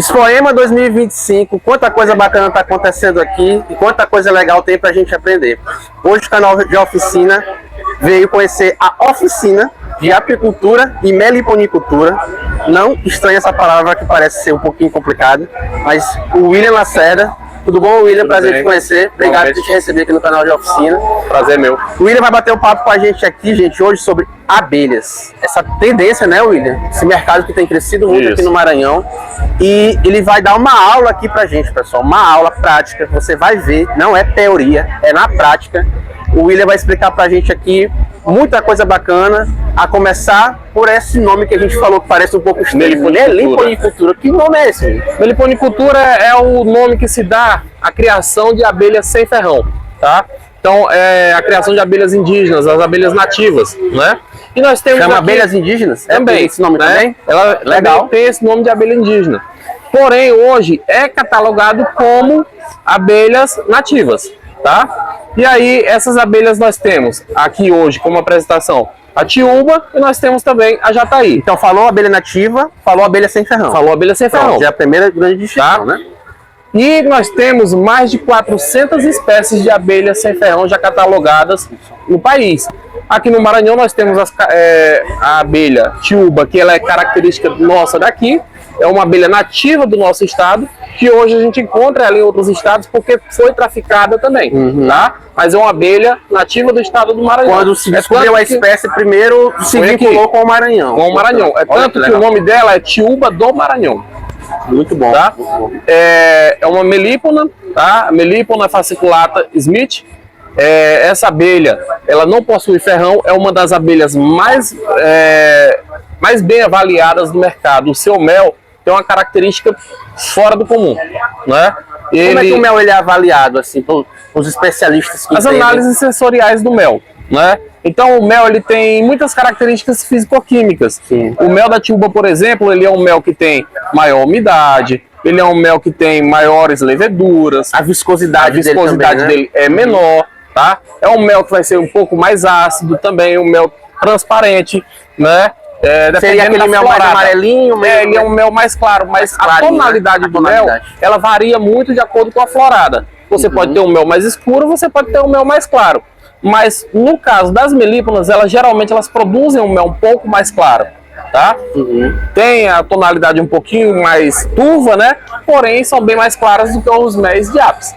Expoema 2025, quanta coisa bacana está acontecendo aqui e quanta coisa legal tem para a gente aprender. Hoje o canal de oficina veio conhecer a oficina de apicultura e meliponicultura. Não estranha essa palavra que parece ser um pouquinho complicada, mas o William Lacerda. Tudo bom, William? Prazer te conhecer. Obrigado por te receber aqui no canal de oficina. Prazer meu. O William vai bater um papo com a gente aqui, gente, hoje sobre abelhas. Essa tendência, né, William? Esse mercado que tem crescido muito aqui no Maranhão. E ele vai dar uma aula aqui pra gente, pessoal. Uma aula prática. Você vai ver, não é teoria, é na prática. O William vai explicar pra gente aqui muita coisa bacana, a começar por esse nome que a gente falou que parece um pouco estranho. Meliponicultura. Que nome é esse? Meliponicultura é o nome que se dá à criação de abelhas sem ferrão, tá? Então, é a criação de abelhas indígenas, as abelhas nativas, né? E nós temos Chama abelhas indígenas? Também. Esse nome, né? Também? Ela legal. Tem esse nome de abelha indígena. Porém, hoje é catalogado como abelhas nativas, tá? E aí, essas abelhas nós temos aqui hoje como apresentação a tiúba e nós temos também a jataí. Então, falou abelha nativa, falou abelha sem ferrão. Falou abelha sem ferrão. Já é a primeira grande distinção, né? E nós temos mais de 400 espécies de abelhas sem ferrão já catalogadas no país. Aqui no Maranhão nós temos a abelha tiúba, que ela é característica nossa daqui. É uma abelha nativa do nosso estado, que hoje a gente encontra ela em outros estados porque foi traficada também, tá? Mas é uma abelha nativa do estado do Maranhão. Quando se descobriu a espécie, primeiro se vinculou com o Maranhão. Com o Maranhão. É tanto que o nome dela é tiúba do Maranhão. Muito bom. Tá? É uma melípona, tá? Melípona fasciculata Smith. Essa abelha, ela não possui ferrão, é uma das abelhas mais bem avaliadas do mercado. O seu mel tem uma característica fora do comum, né? Como é que o mel ele é avaliado, assim, pelos especialistas que As análises sensoriais do mel, né? Então o mel ele tem muitas características físico-químicas. O mel da tiúba, por exemplo, ele é um mel que tem maior umidade, ele é um mel que tem maiores leveduras, a viscosidade dele é menor, tá? É um mel que vai ser um pouco mais ácido também, um mel transparente, né? Seria aquele mel mais amarelinho? Ele é um mel mais claro, mas a tonalidade do mel, ela varia muito de acordo com a florada. Você pode ter um mel mais escuro, você pode ter um mel mais claro. Mas no caso das melíponas, geralmente elas produzem um mel um pouco mais claro, tá? Tem a tonalidade um pouquinho mais turva, né? Porém, são bem mais claras do que os méis de apis.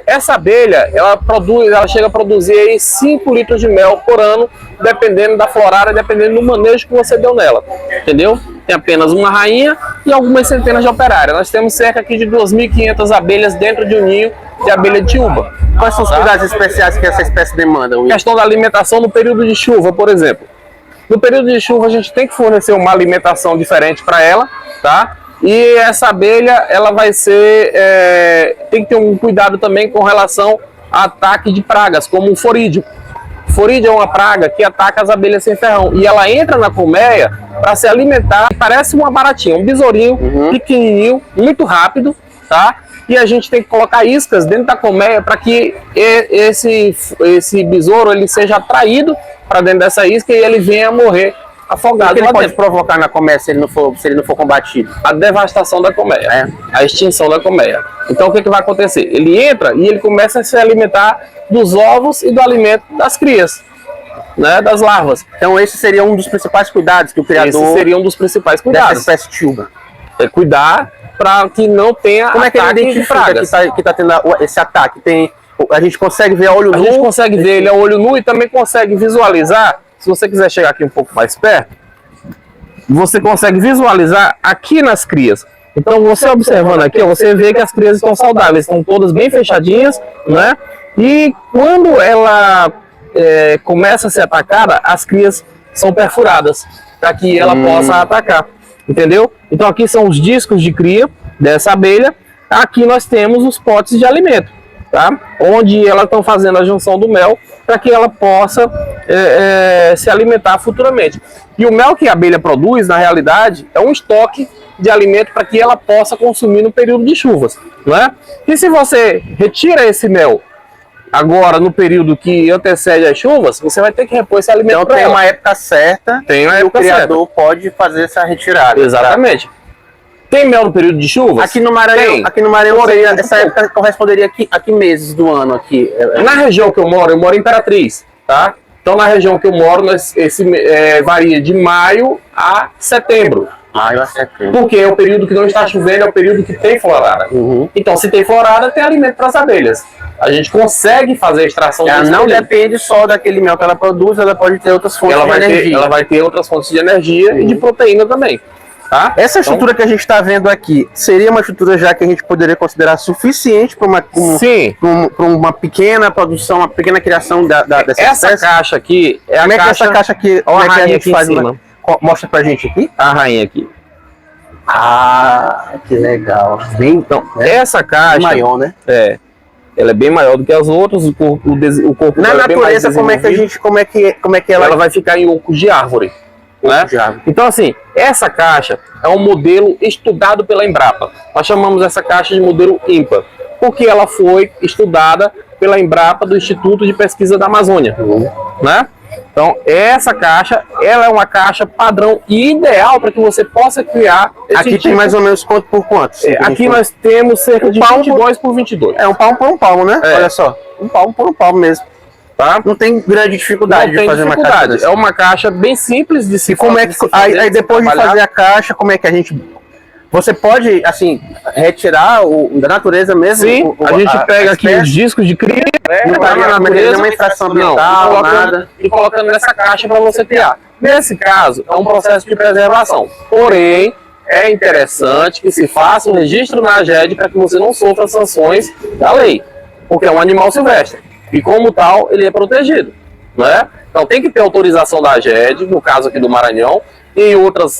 Essa abelha, ela chega a produzir aí 5 litros de mel por ano, dependendo da florada, dependendo do manejo que você deu nela, entendeu? Tem apenas uma rainha e algumas centenas de operárias. Nós temos cerca aqui de 2.500 abelhas dentro de um ninho de abelha de tiúba. Quais são os cuidados especiais que essa espécie demanda, Will? Questão da alimentação no período de chuva, por exemplo. No período de chuva a gente tem que fornecer uma alimentação diferente para ela, tá? E essa abelha, ela vai ser... tem que ter um cuidado também com relação a ataque de pragas, como o forídeo. O forídeo é uma praga que ataca as abelhas sem ferrão. E ela entra na colmeia para se alimentar. Parece uma baratinha, um besourinho pequenininho, muito rápido, tá? E a gente tem que colocar iscas dentro da colmeia para que esse besouro ele seja atraído para dentro dessa isca e ele venha a morrer afogado. O que ele pode provocar na colmeia se ele não for combatido? A devastação da colmeia, a extinção da colmeia. Então o que vai acontecer? Ele entra e ele começa a se alimentar dos ovos e do alimento das crias, né, das larvas. Então esse seria um dos principais cuidados que o criador... Esse seria um dos principais cuidados. Dessa espécie tiúba. É cuidar para que não tenha Como é que ele identifica que tá tendo esse ataque? A gente consegue ver a olho nu? A gente consegue ver ele a olho nu e também consegue visualizar. Se você quiser chegar aqui um pouco mais perto, você consegue visualizar aqui nas crias. Então você observando aqui, você vê que as crias estão saudáveis, estão todas bem fechadinhas, né? E quando ela começa a ser atacada, as crias são perfuradas para que ela possa atacar, entendeu? Então aqui são os discos de cria dessa abelha. Aqui nós temos os potes de alimento, tá? Onde elas estão fazendo a junção do mel para que ela possa se alimentar futuramente. E o mel que a abelha produz, na realidade, é um estoque de alimento para que ela possa consumir no período de chuvas, não é? E se você retira esse mel agora no período que antecede as chuvas, você vai ter que repor esse alimento. Então tem uma época certa que o criador pode fazer essa retirada. Exatamente. Tá? Tem mel no período de chuvas? Aqui no Maranhão seria, essa época corresponderia a que meses do ano aqui? Na região que eu moro em Imperatriz, tá? Então na região que eu moro, varia de maio a setembro. Maio a setembro. Porque é o período que não está chovendo, é o período que tem florada. Então se tem florada, tem alimento para as abelhas. A gente consegue fazer a extração ela não depende só daquele mel que ela produz, ela pode ter outras fontes de energia. Ela vai ter outras fontes de energia e de proteína também. Tá? Essa estrutura que a gente está vendo aqui seria uma estrutura já que a gente poderia considerar suficiente para uma pequena produção, uma pequena criação dessa essa espécie? Caixa aqui é como a caixa. Essa caixa aqui, olha como é que a gente faz? Mostra pra gente aqui. A rainha aqui. Ah, que legal. Então, essa caixa maior, né? Ela é bem maior do que as outras. O corpo na natureza, como é que ela vai ficar em ocos de árvore. Né? Então, assim, essa caixa é um modelo estudado pela Embrapa. Nós chamamos essa caixa de modelo IMPA, porque ela foi estudada pela Embrapa do Instituto de Pesquisa da Amazônia. Né? Então, essa caixa, ela é uma caixa padrão e ideal para que você possa criar esse aqui tem mais ou menos quanto por quanto? Aqui nós temos cerca de 22 por 22. É um palmo por um palmo, né? Olha só, um palmo por um palmo mesmo. Tá? Não tem grande dificuldade de fazer uma caixa dessa. É uma caixa bem simples de se fazer. Aí depois de fazer a caixa, como é que a gente... Você pode, assim, retirar da natureza mesmo? Sim, a gente pega aqui os discos de cria, não tá na natureza, uma extração ambiental, nada. E colocando nessa caixa para você criar. Nesse caso, é um processo de preservação. Porém, é interessante que se faça um registro na AGED para que você não sofra sanções da lei. Porque é um animal silvestre. E como tal, ele é protegido, né? Então tem que ter autorização da AGED, no caso aqui do Maranhão, e em outras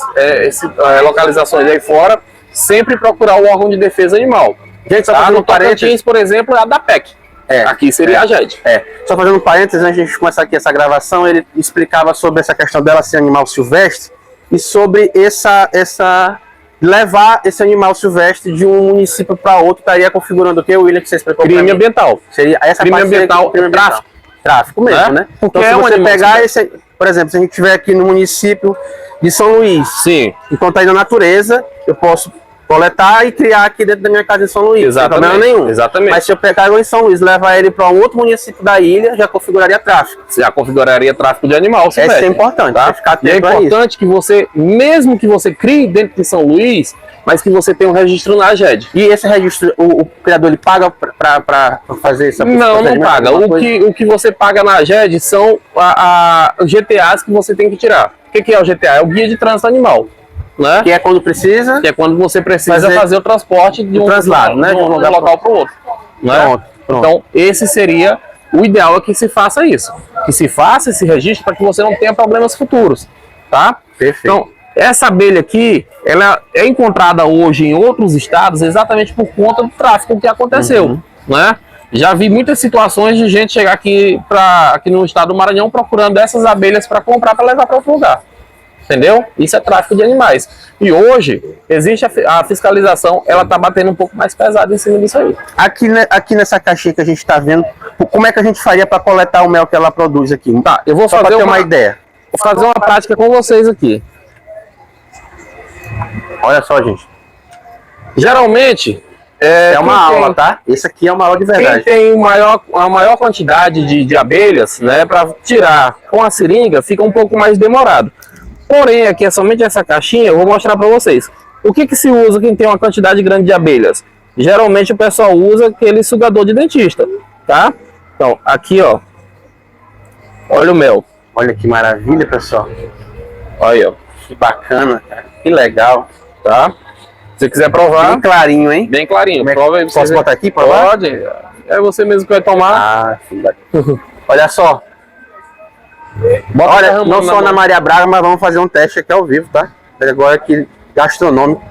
localizações aí fora, sempre procurar o órgão de defesa animal. Gente, só fazendo no Tocantins, por exemplo, é a da PEC. Aqui seria a AGED. Só fazendo um parênteses, antes de a gente começar aqui essa gravação, ele explicava sobre essa questão dela ser animal silvestre e sobre levar esse animal silvestre de um município para outro, estaria configurando o que, William, que você explicou? Crime ambiental. Seria essa crime ambiental, tráfico mesmo, né? Porque então, se você pegar esse, por exemplo, se a gente estiver aqui no município de São Luís, sim, então tá aí na natureza, eu posso coletar e criar aqui dentro da minha casa em São Luís, exatamente, não tem problema nenhum. Exatamente. Mas se eu pegar em São Luís e levar ele para um outro município da ilha, já configuraria tráfico. Já configuraria tráfico de animal. Isso é importante, tá? Ficar e é importante que você, mesmo que você crie dentro de São Luís, mas que você tenha um registro na AGED. E esse registro, o criador, ele paga para fazer essa... Não paga. O que você paga na AGED são os GTAs que você tem que tirar. O que é o GTA? É o Guia de Trânsito Animal. Né? Que é quando precisa. Que é quando você precisa fazer o transporte de um translado, né? De um local para o outro. Né? Pronto. Então, esse seria o ideal, é que se faça isso. Que se faça esse registro para que você não tenha problemas futuros. Tá? Perfeito. Então, essa abelha aqui, ela é encontrada hoje em outros estados exatamente por conta do tráfico que aconteceu. Né? Já vi muitas situações de gente chegar aqui no estado do Maranhão procurando essas abelhas para comprar, para levar para outro lugar. Entendeu? Isso é tráfico de animais. E hoje, existe a fiscalização, ela está batendo um pouco mais pesada em cima disso aí. Aqui nessa caixinha que a gente está vendo, como é que a gente faria para coletar o mel que ela produz aqui? Tá, eu vou fazer uma ideia. Vou fazer uma prática com vocês aqui. Olha só, gente. Geralmente... É uma aula, tá? Esse aqui é uma aula de verdade. Quem tem a maior quantidade de abelhas, né, para tirar com a seringa, fica um pouco mais demorado. Porém, aqui é somente essa caixinha, eu vou mostrar para vocês. O que se usa quem tem uma quantidade grande de abelhas? Geralmente o pessoal usa aquele sugador de dentista, tá? Então, aqui, ó. Olha o mel. Olha que maravilha, pessoal. Olha, ó. Que bacana, cara. Que legal. Tá? Se você quiser provar... Bem clarinho, hein? Bem clarinho. Prova aí. Posso botar aqui, provar? Pode. É você mesmo que vai tomar. Olha só. Olha, não só na Maria Braga, mas vamos fazer um teste aqui ao vivo, tá? Agora aqui, gastronômico.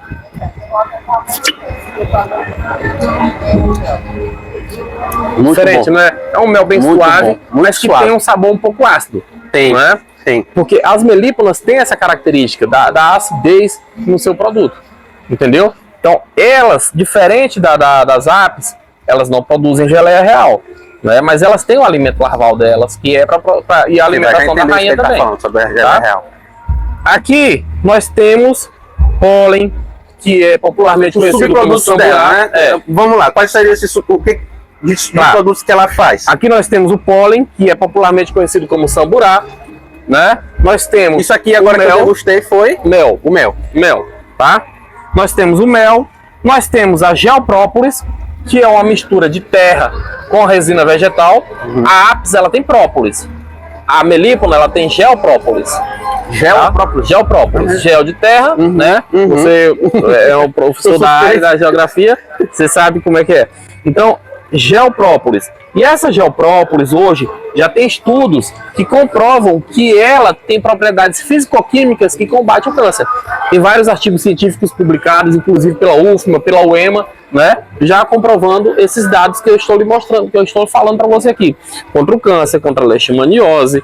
Muito diferente, né? É um mel bem suave, mas que tem um sabor um pouco ácido. Tem, não é? Tem. Porque as melípolas têm essa característica da acidez no seu produto. Entendeu? Então, elas, diferente das apes, elas não produzem geleia real. Né? Mas elas têm o alimento larval delas, que é e a alimentação da rainha também. Tá falando sobre a geleia real. Aqui nós temos pólen, que é popularmente conhecido como samburá. Dela, né? Vamos lá, quais seriam esses de produtos que ela faz? Aqui nós temos o pólen, que é popularmente conhecido como samburá, né? Nós temos isso aqui agora que eu degustei foi mel. O mel. Mel, tá? Nós temos o mel, nós temos a geoprópolis, que é uma mistura de terra com resina vegetal. A ápice, ela tem própolis. A melípona, ela tem geoprópolis. Geoprópolis. Tá? Geoprópolis, gel de terra, né? Você é um professor da área da geografia, você sabe como é que é. Então, geoprópolis. E essa geoprópolis hoje já tem estudos que comprovam que ela tem propriedades físico-químicas que combatem o câncer. Tem vários artigos científicos publicados, inclusive pela UFMA, pela UEMA, né? Já comprovando esses dados que eu estou lhe mostrando, que eu estou falando para você aqui. Contra o câncer, contra a leishmaniose,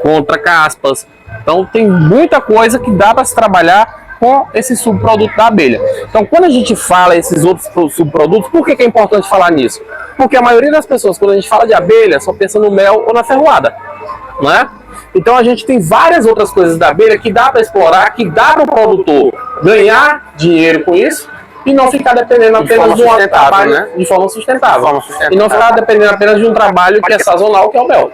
contra caspas. Então tem muita coisa que dá para se trabalhar com esse subproduto da abelha. Então, quando a gente fala esses outros subprodutos, por que é importante falar nisso? Porque a maioria das pessoas, quando a gente fala de abelha, só pensa no mel ou na ferroada, não é? Então, a gente tem várias outras coisas da abelha que dá para explorar, que dá para o produtor ganhar dinheiro com isso e não ficar dependendo apenas de um trabalho, né? De forma sustentável. E não ficar dependendo apenas de um trabalho que é sazonal, que é o mel.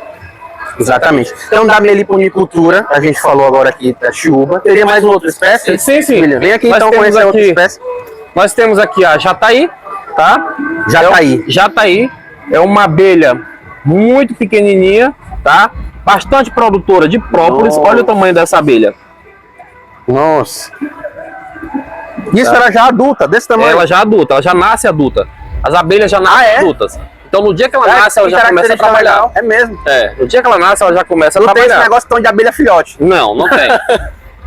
Exatamente. Então, da meliponicultura, a gente falou agora aqui da tiúba. Teria mais uma outra espécie? Sim. Vem aqui então conhecer a outra espécie. Nós temos aqui a jataí, tá? Jataí é uma abelha muito pequenininha, tá? Bastante produtora de própolis. Olha o tamanho dessa abelha. Nossa. Isso ela já adulta, desse tamanho? Ela já adulta, ela já nasce adulta. As abelhas já nascem adultas. Então, no dia que ela nasce, ela já começa a trabalhar. É mesmo? No dia que ela nasce, ela já começa a trabalhar. Não tem esse negócio tão de abelha filhote. Não tem.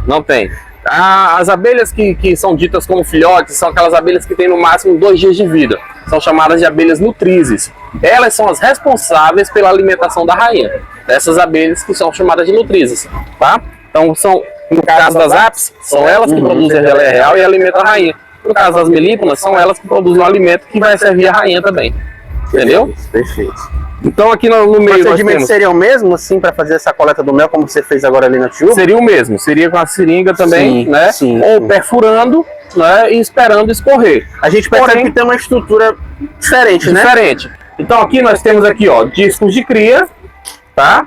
Não tem. As abelhas que são ditas como filhotes são aquelas abelhas que têm no máximo 2 dias de vida. São chamadas de abelhas nutrizes. Elas são as responsáveis pela alimentação da rainha. Dessas abelhas que são chamadas de nutrizes, tá? Então, no caso das apis, são elas que produzem a geleia real e alimentam a rainha. No caso das melíponas, são elas que produzem o alimento que vai servir a rainha também. Entendeu? Perfeito. Então aqui no meio o procedimento seria o mesmo, assim, para fazer essa coleta do mel, como você fez agora ali na tiúba? Seria o mesmo, seria com a seringa também, sim, né? Sim, ou perfurando, né? E esperando escorrer. A gente percebe que tem uma estrutura diferente, né? Diferente. Então aqui nós temos aqui, ó, discos de cria, tá?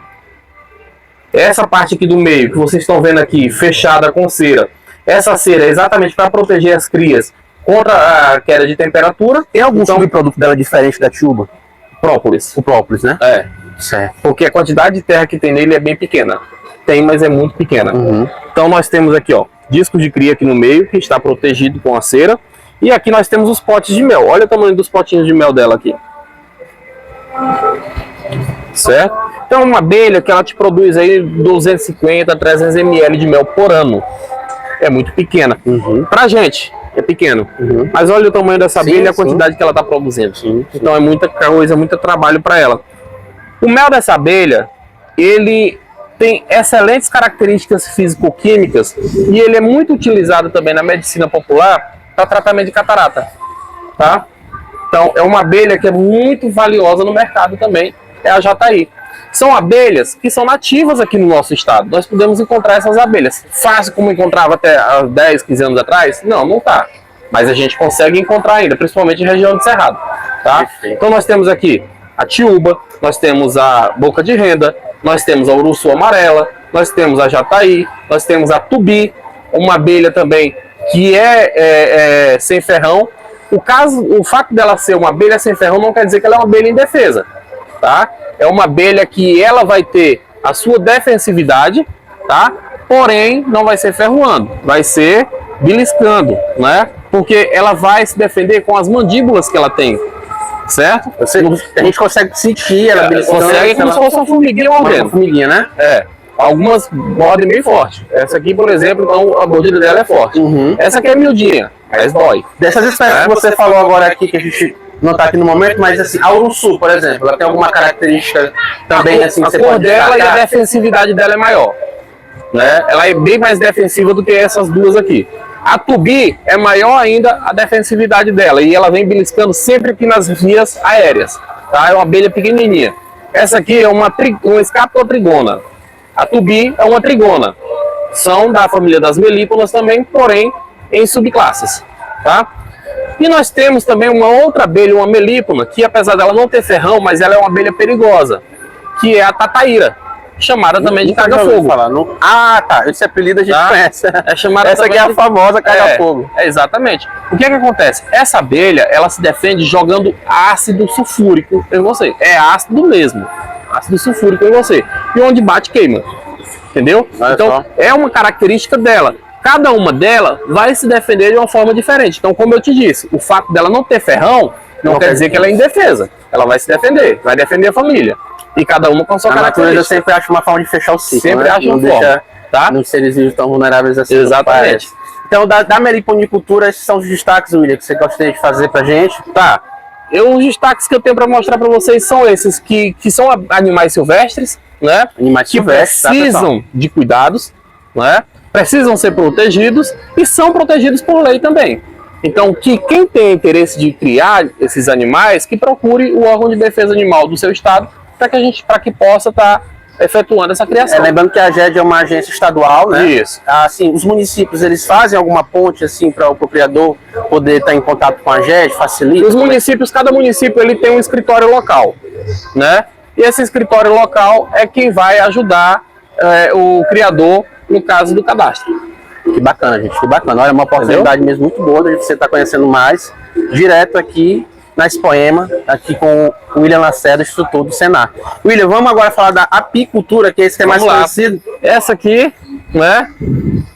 Essa parte aqui do meio que vocês estão vendo aqui, fechada com cera. Essa cera é exatamente para proteger as crias contra a queda de temperatura. Tem algum subproduto dela diferente da tiúba? Própolis. O própolis, né? Certo. Porque a quantidade de terra que tem nele é bem pequena. Tem, mas é muito pequena. Então nós temos aqui, ó, disco de cria aqui no meio, que está protegido com a cera. E aqui nós temos os potes de mel. Olha o tamanho dos potinhos de mel dela aqui. Certo? Então uma abelha que ela te produz aí 250 a 300 ml de mel por ano. É muito pequena. Pra gente, é pequeno. Mas olha o tamanho dessa abelha e a quantidade que ela está produzindo. Então é muita coisa, muito trabalho para ela. O mel dessa abelha, ele tem excelentes características físico-químicas e ele é muito utilizado também na medicina popular para tratamento de catarata. Tá? Então é uma abelha que é muito valiosa no mercado também, é a jataí. São abelhas que são nativas aqui no nosso estado. Nós podemos encontrar essas abelhas. Fácil como encontrava até há 10, 15 anos atrás? Não tá. Mas a gente consegue encontrar ainda, principalmente em região de Cerrado. Tá? Então nós temos aqui a tiúba, nós temos a boca de renda, nós temos a uruçu amarela, nós temos a jataí, nós temos a tubi, uma abelha também que é sem ferrão. O fato dela ser uma abelha sem ferrão não quer dizer que ela é uma abelha indefesa. Tá? É uma abelha que ela vai ter a sua defensividade, tá? Porém, não vai ser ferroando, vai ser beliscando, né? Porque ela vai se defender com as mandíbulas que ela tem, certo? A gente consegue sentir ela beliscando. Consegue como se fosse uma formiguinha mordendo. Uma formiguinha, né? Algumas mordem bem forte. Essa aqui, por exemplo, então, a mordida dela é forte. Essa aqui é miudinha, mas dói. Dessas espécies que você falou agora aqui, que a gente não está aqui no momento, mas assim, a uruçu, por exemplo, ela tem alguma característica também assim que você pode destacar? E a defensividade dela é maior, né? Ela é bem mais defensiva do que essas duas aqui. A tubi é maior ainda a defensividade dela e ela vem beliscando sempre aqui nas vias aéreas, tá? É uma abelha pequenininha. Essa aqui é uma escápula trigona. A tubi é uma trigona. São da família das melíponas também, porém em subclasses, tá? E nós temos também uma outra abelha, uma melípona, que apesar dela não ter ferrão, mas ela é uma abelha perigosa, que é a tataíra, chamada também de caga-fogo. Ah, tá. Esse apelido a gente conhece. É chamada essa aqui é a famosa caga-fogo. Exatamente. O que acontece? Essa abelha, ela se defende jogando ácido sulfúrico em você. É ácido mesmo. Ácido sulfúrico em você. E onde bate, queima. Entendeu? Então, é uma característica dela. Cada uma dela vai se defender de uma forma diferente. Então, como eu te disse, o fato dela não ter ferrão não quer dizer que ela é indefesa. Ela vai se defender, vai defender a família. E cada uma com a sua característica. Eu sempre acho uma forma de fechar o ciclo. Sempre acho uma forma, tá? Não seres vivos tão vulneráveis assim. Exatamente. Então, da meliponicultura, esses são os destaques, William, que você gostaria de fazer pra gente? Tá. Os destaques que eu tenho para mostrar para vocês são esses, que são animais silvestres, né? Animais silvestres, precisam de cuidados, né? Precisam ser protegidos e são protegidos por lei também. Então, quem tem interesse de criar esses animais, que procure o órgão de defesa animal do seu estado para que possa estar efetuando essa criação. Lembrando que a AGED é uma agência estadual, né? Isso. Assim, os municípios, eles fazem alguma ponte assim para o criador poder estar em contato com a AGED, facilita? Os municípios, cada município ele tem um escritório local, né? E esse escritório local é quem vai ajudar o criador no caso do cadastro. Que bacana, gente, que bacana. Olha, uma oportunidade mesmo muito boa de você estar conhecendo mais, direto aqui na Expoema, aqui com o William Lacerda, instrutor do Senar. William, vamos agora falar da apicultura, que é esse que é mais conhecido. Essa aqui, né,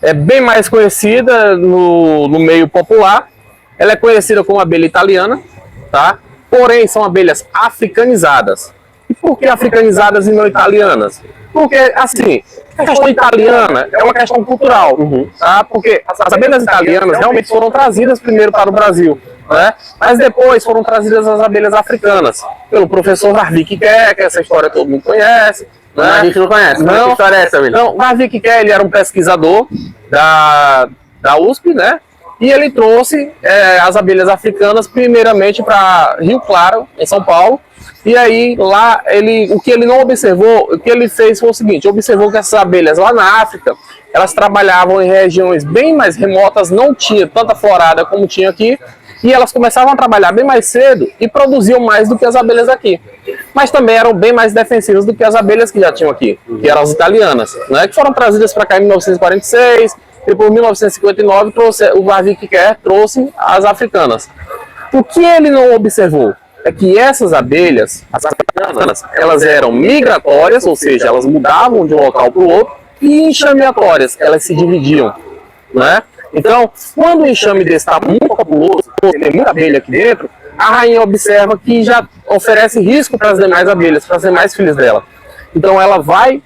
é bem mais conhecida no meio popular. Ela é conhecida como abelha italiana, tá? Porém, são abelhas africanizadas. E por que africanizadas e não italianas? Porque, assim, a questão italiana é uma questão cultural, tá? Porque as abelhas italianas realmente foram trazidas primeiro para o Brasil, né? Mas depois foram trazidas as abelhas africanas, pelo professor Warwick Kerr, que essa história todo mundo conhece. Né? A gente não conhece, não. Que história é essa, William? Não, o Warwick Kerr, ele era um pesquisador da USP, né? E ele trouxe as abelhas africanas primeiramente para Rio Claro, em São Paulo. E aí, lá, o que ele não observou, o que ele fez foi o seguinte: observou que essas abelhas lá na África, elas trabalhavam em regiões bem mais remotas, não tinha tanta florada como tinha aqui, e elas começavam a trabalhar bem mais cedo e produziam mais do que as abelhas aqui. Mas também eram bem mais defensivas do que as abelhas que já tinham aqui, que eram as italianas, né, que foram trazidas para cá em 1946, e por 1959 o Warwick Kerr trouxe as africanas. O que ele não observou é que essas abelhas, as africanas, elas eram migratórias, ou seja, elas mudavam de um local para o outro, e enxameatórias, elas se dividiam, né? Então, quando o enxame desse está muito populoso, tem muita abelha aqui dentro, a rainha observa que já oferece risco para as demais abelhas, para as demais filhas dela. Então, ela vai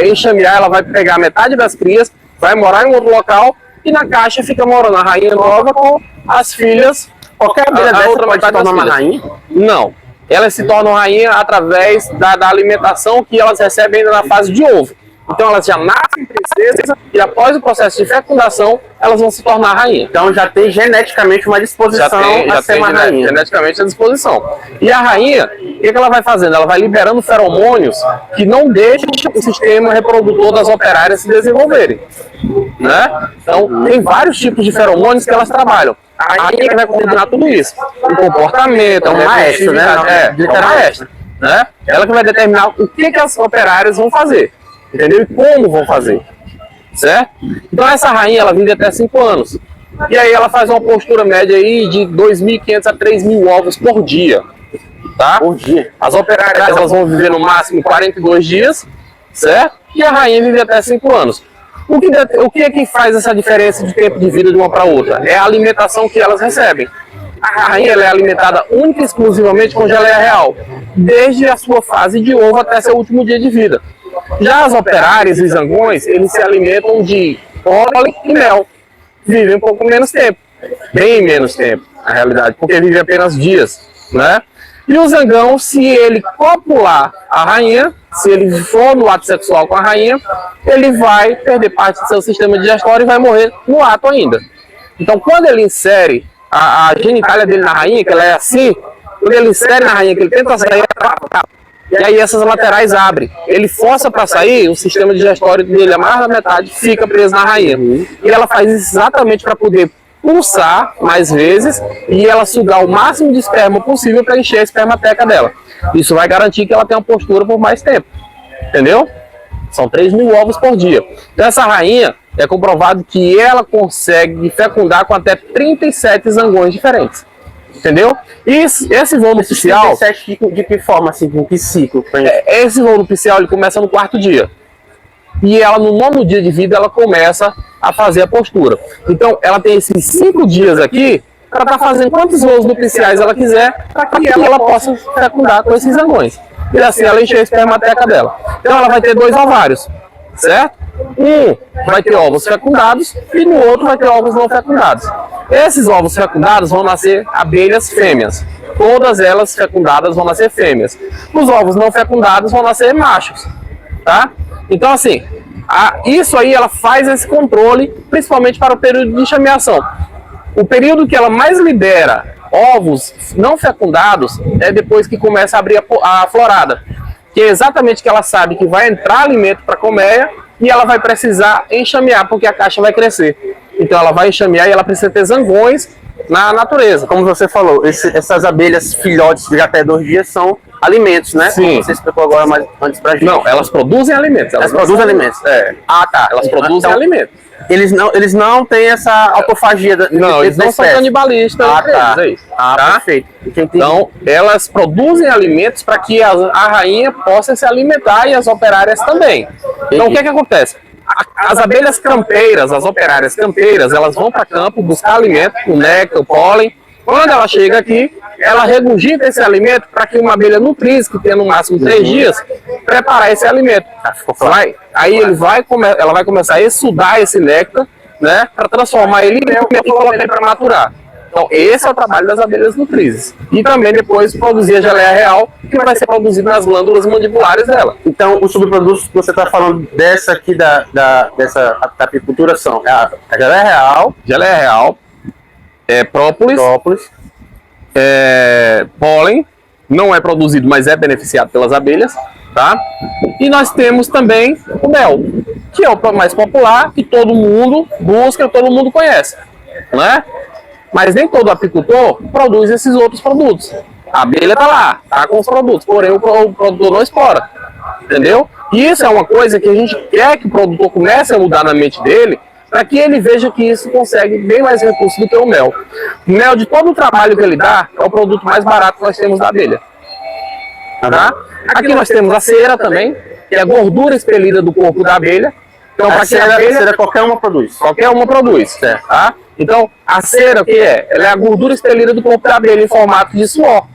enxamear, ela vai pegar metade das crias, vai morar em outro local, e na caixa fica morando a rainha nova com as filhas. Qualquer abelha dessa pode se tornar uma rainha? Não. Elas se tornam rainha através da alimentação que elas recebem ainda na fase de ovo. Então elas já nascem princesas e após o processo de fecundação, elas vão se tornar rainha. Então já tem geneticamente uma disposição a ser uma rainha. Geneticamente a disposição. E a rainha, o que ela vai fazendo? Ela vai liberando feromônios que não deixam o sistema reprodutor das operárias se desenvolverem. Né? Então tem vários tipos de feromônios que elas trabalham. A rainha vai coordenar tudo isso. O comportamento, é um maestro, né? É um maestro. Né? Ela que vai determinar o que as operárias vão fazer. Entendeu? E como vão fazer. Certo? Então essa rainha, ela vive até 5 anos. E aí ela faz uma postura média aí de 2.500 a 3.000 ovos por dia. Tá? Por dia. As operárias, elas vão viver no máximo 42 dias. Certo? E a rainha vive até 5 anos. O que é que faz essa diferença de tempo de vida de uma para outra? É a alimentação que elas recebem. A rainha, ela é alimentada única e exclusivamente com geleia real, desde a sua fase de ovo até seu último dia de vida. Já as operárias e os zangões, eles se alimentam de pólen e mel. Vivem um pouco menos tempo, bem menos tempo, na realidade, porque vivem apenas dias, né? E o zangão, se ele copular a rainha, se ele for no ato sexual com a rainha, ele vai perder parte do seu sistema digestório e vai morrer no ato ainda. Então, quando ele insere a genitália dele na rainha, que ela é assim, quando ele insere na rainha, que ele tenta sair, e aí essas laterais abrem. Ele força para sair, o sistema digestório dele amarra na metade, fica preso na rainha. E ela faz isso exatamente para poder pulsar mais vezes e ela sugar o máximo de esperma possível para encher a espermateca dela. Isso vai garantir que ela tenha uma postura por mais tempo. Entendeu? São 3.000 ovos por dia. Então essa rainha, é comprovado que ela consegue fecundar com até 37 zangões diferentes. Entendeu? E esse voo nupcial... 37 de que forma, assim, de que ciclo? Esse voo nupcial, ele começa no 4º dia. E ela, no 9º dia de vida, ela começa a fazer a postura. Então, ela tem esses 5 dias aqui, para estar fazendo quantos voos nupciais ela quiser, para que ela possa fecundar com esses zangões. E assim ela encher a espermateca dela. Então, ela vai ter 2 ovários, certo? Um vai ter ovos fecundados e no outro vai ter ovos não fecundados. Esses ovos fecundados vão nascer abelhas fêmeas. Todas elas fecundadas vão nascer fêmeas. Os ovos não fecundados vão nascer machos, tá? Então assim, isso aí ela faz esse controle, principalmente para o período de enxameação. O período que ela mais libera ovos não fecundados é depois que começa a abrir a florada. Que é exatamente que ela sabe que vai entrar alimento para a colmeia e ela vai precisar enxamear, porque a caixa vai crescer. Então ela vai enxamear e ela precisa ter zangões na natureza. Como você falou, essas abelhas filhotes de até 2 dias são alimentos, né? Sim. Como você explicou agora mais antes pra gente. Não, elas produzem alimentos. Elas produzem alimentos. É. Ah, tá. Elas produzem então, alimentos. Eles não têm essa autofagia Não, eles não são canibalistas. Ah, tá. Eles, tá? Perfeito. Então, elas produzem alimentos para que a rainha possa se alimentar e as operárias também. Então, o que acontece? As abelhas campeiras, as operárias campeiras, elas vão para campo buscar alimento, o néctar, o pólen. Quando ela chega aqui, ela regurgita esse alimento para que uma abelha nutriz, que tem no máximo 3 dias, preparar esse alimento. Aí ela vai começar a exsudar esse néctar, né, para transformar ele em mel e colocar ele para maturar. Então, esse é o trabalho das abelhas nutrizes. E também depois produzir a geleia real, que vai ser produzida nas glândulas mandibulares dela. Então, os subprodutos que você está falando dessa aqui, dessa apicultura são a geleia real, própolis, pólen, não é produzido, mas é beneficiado pelas abelhas, tá? E nós temos também o mel, que é o mais popular, que todo mundo busca, todo mundo conhece, né? Mas nem todo apicultor produz esses outros produtos. A abelha está lá, está com os produtos, porém o produtor não explora, entendeu? E isso é uma coisa que a gente quer que o produtor comece a mudar na mente dele, para que ele veja que isso consegue bem mais recursos do que o mel. O mel, de todo o trabalho que ele dá, é o produto mais barato que nós temos da abelha. Tá? Aqui nós temos a cera também, que é a gordura expelida do corpo da abelha. Então, a cera qualquer uma produz. Qualquer uma produz, certo? Tá? Então, a cera, o que é? Ela é a gordura expelida do corpo da abelha em formato de suor.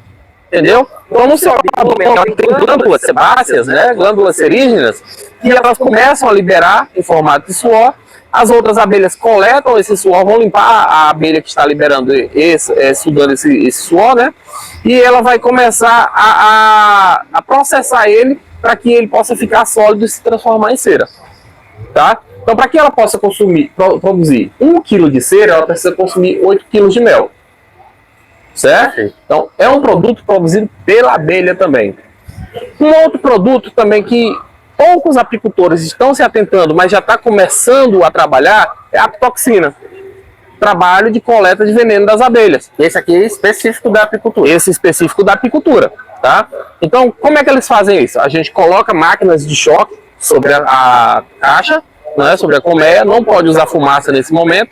Entendeu? Então, no seu abdômen tem glândulas sebáceas, né? Glândulas serígenas, que elas começam a liberar em formato de suor. As outras abelhas coletam esse suor, vão limpar a abelha que está liberando sudando esse suor, né? E ela vai começar a processar ele para que ele possa ficar sólido e se transformar em cera. Tá? Então, para que ela possa produzir 1 kg de cera, ela precisa consumir 8 kg de mel. Certo? Então, é um produto produzido pela abelha também. Um outro produto também que poucos apicultores estão se atentando, mas já está começando a trabalhar, é a apitoxina. Trabalho de coleta de veneno das abelhas. Esse aqui é específico da apicultura. Esse específico da apicultura. Tá? Então, como é que eles fazem isso? A gente coloca máquinas de choque sobre a caixa, né, sobre a colmeia, não pode usar fumaça nesse momento,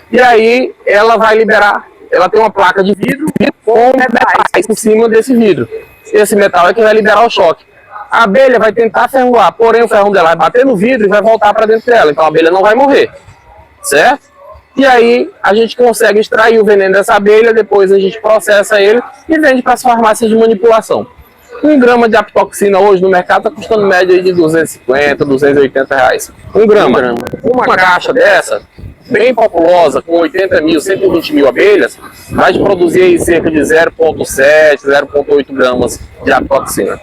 e aí ela vai liberar, ela tem uma placa de vidro com metais em cima desse vidro. Esse metal é que vai liberar o choque. A abelha vai tentar ferroar, porém o ferrão dela vai bater no vidro e vai voltar para dentro dela, então a abelha não vai morrer, certo? E aí a gente consegue extrair o veneno dessa abelha, depois a gente processa ele e vende para as farmácias de manipulação. 1 grama de apitoxina hoje no mercado está custando média de 250, 280 reais. 1 grama. Uma caixa dessa, bem populosa, com 80 mil, 120 mil abelhas, vai produzir aí cerca de 0,7, 0,8 gramas de apitoxina.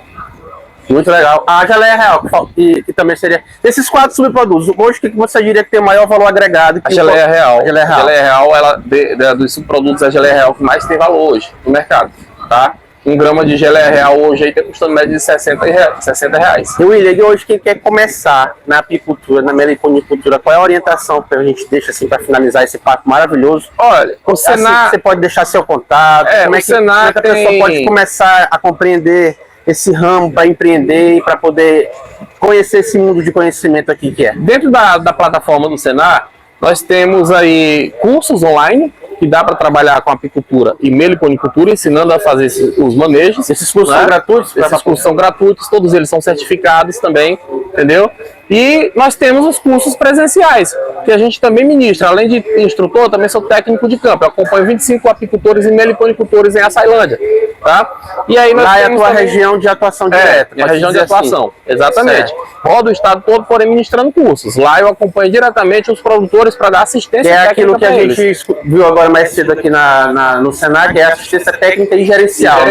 Muito legal. A geleia real, que também seria... Desses 4 subprodutos, hoje o que você diria que tem maior valor agregado? A geleia real. A geleia real. A geleia real, dos subprodutos, a geleia real que mais tem valor hoje no mercado. Tá? 1 grama de geleia real hoje aí tá custando média de R$60. E William, e hoje quem quer começar na apicultura, na meliponicultura, qual é a orientação que a gente deixa assim para finalizar esse papo maravilhoso? Olha, o Senar... Assim, você pode deixar seu contato, como é que a pessoa pode começar a compreender esse ramo para empreender e para poder conhecer esse mundo de conhecimento aqui que é? Dentro da plataforma do Senar, nós temos aí cursos online que dá para trabalhar com apicultura e meliponicultura, ensinando a fazer os manejos. Esses cursos são gratuitos? Esses cursos são gratuitos, todos eles são certificados também, entendeu? E nós temos os cursos presenciais, que a gente também ministra. Além de instrutor, também sou técnico de campo. Eu acompanho 25 apicultores e meliponicultores em Açailândia, tá? E aí nós lá temos é a tua região de atuação direta. É a região de atuação, assim. Exatamente. Rodo o estado todo, porém ministrando cursos. Lá eu acompanho diretamente os produtores para dar assistência técnica. É aquilo que a gente viu agora mais cedo aqui no Senar, que é assistência técnica e gerencial.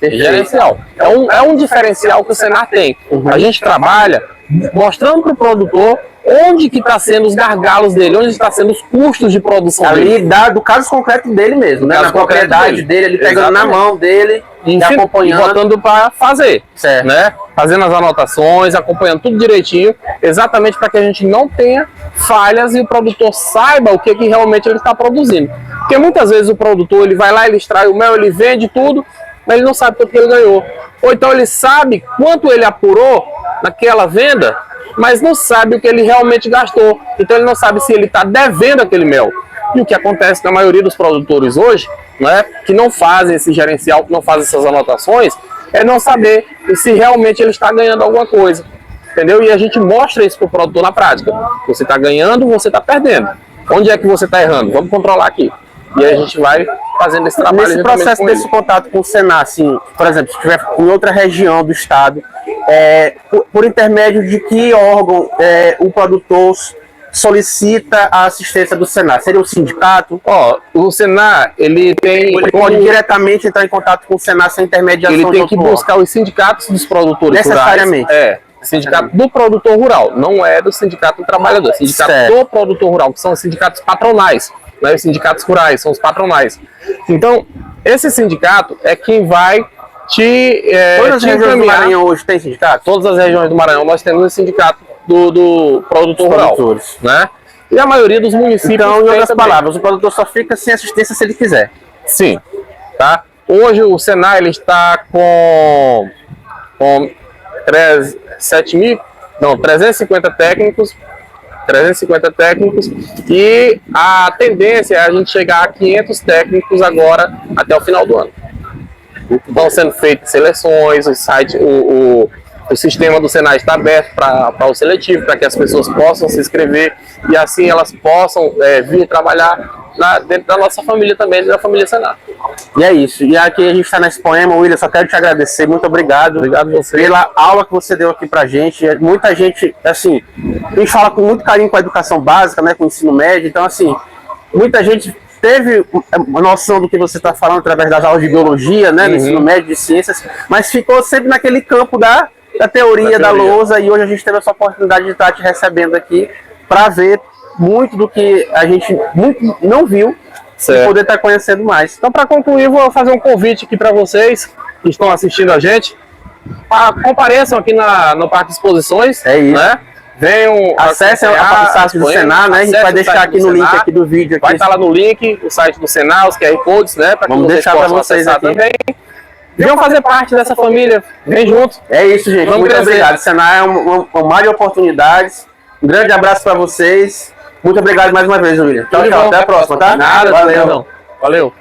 Gerencial. É um diferencial que o Senar tem. A gente trabalha mostrando para o produtor onde que está sendo os gargalos dele, onde está sendo os custos de produção ali do caso concreto dele mesmo, né? Na propriedade dele, ele pegando na mão dele, acompanhando, e botando para fazer, certo, né? Fazendo as anotações, acompanhando tudo direitinho, exatamente para que a gente não tenha falhas e o produtor saiba o que realmente ele está produzindo. Porque muitas vezes o produtor ele vai lá, ele extrai o mel, ele vende tudo, mas ele não sabe quanto que ele ganhou. Ou então ele sabe quanto ele apurou naquela venda, mas não sabe o que ele realmente gastou. Então ele não sabe se ele está devendo aquele mel. E o que acontece na maioria dos produtores hoje, né, que não fazem esse gerencial, que não fazem essas anotações, é não saber se realmente ele está ganhando alguma coisa. Entendeu? E a gente mostra isso para o produtor na prática. Você está ganhando, você está perdendo. Onde é que você está errando? Vamos controlar aqui. E aí a gente vai fazendo esse trabalho. Nesse processo desse contato com o Senar, assim, por exemplo, se estiver em outra região do estado, por intermédio de que órgão o produtor solicita a assistência do Senar? Seria o sindicato? O Senar, ele pode diretamente entrar em contato com o Senar sem intermediação. Ele tem que buscar os sindicatos dos produtores necessariamente. Rurais. Sindicato do produtor rural, não é do sindicato do trabalhador, sindicato do produtor rural, que são os sindicatos patronais. Né, os sindicatos rurais, são os patronais. Então, esse sindicato é quem vai todas as regiões do Maranhão hoje tem sindicato? Todas as regiões do Maranhão nós temos o sindicato do produtor rural. Né? E a maioria dos municípios. Então, em outras palavras, o produtor só fica sem assistência se ele quiser. Sim. Tá? Hoje o Senar ele está com 350 técnicos. 350 técnicos e a tendência é a gente chegar a 500 técnicos agora até o final do ano. Estão sendo feitas seleções, o sistema do Senar está aberto para o seletivo, para que as pessoas possam se inscrever e assim elas possam vir trabalhar dentro da nossa família também, da família Senar. E é isso. E aqui a gente está na Expoema, William, só quero te agradecer, muito obrigado. Obrigado você. Pela aula que você deu aqui pra gente. Muita gente, assim, a gente fala com muito carinho com a educação básica, né, com o ensino médio, então assim, muita gente teve uma noção do que você está falando através das aulas de biologia, né, no ensino médio de ciências, mas ficou sempre naquele campo da teoria, da lousa, e hoje a gente teve essa oportunidade de estar te recebendo aqui para ver muito do que a gente não viu e poder estar conhecendo mais. Então, para concluir, vou fazer um convite aqui para vocês que estão assistindo a gente. Compareçam aqui no Parque de Exposições. É isso. Né? Venham, acessem o site do Senar, né? A gente vai deixar aqui no link aqui do vídeo. Vai estar lá no link, o site do Senar, os QR Codes, né? Para que vamos deixar para vocês aqui também. Venham fazer parte dessa família, vem junto. É isso, gente. Muito obrigado. Senar é um mar de oportunidades. Um grande abraço para vocês. Muito obrigado mais uma vez, William. Tchau, tchau. Até a próxima, tá? Nada, valeu. Valeu.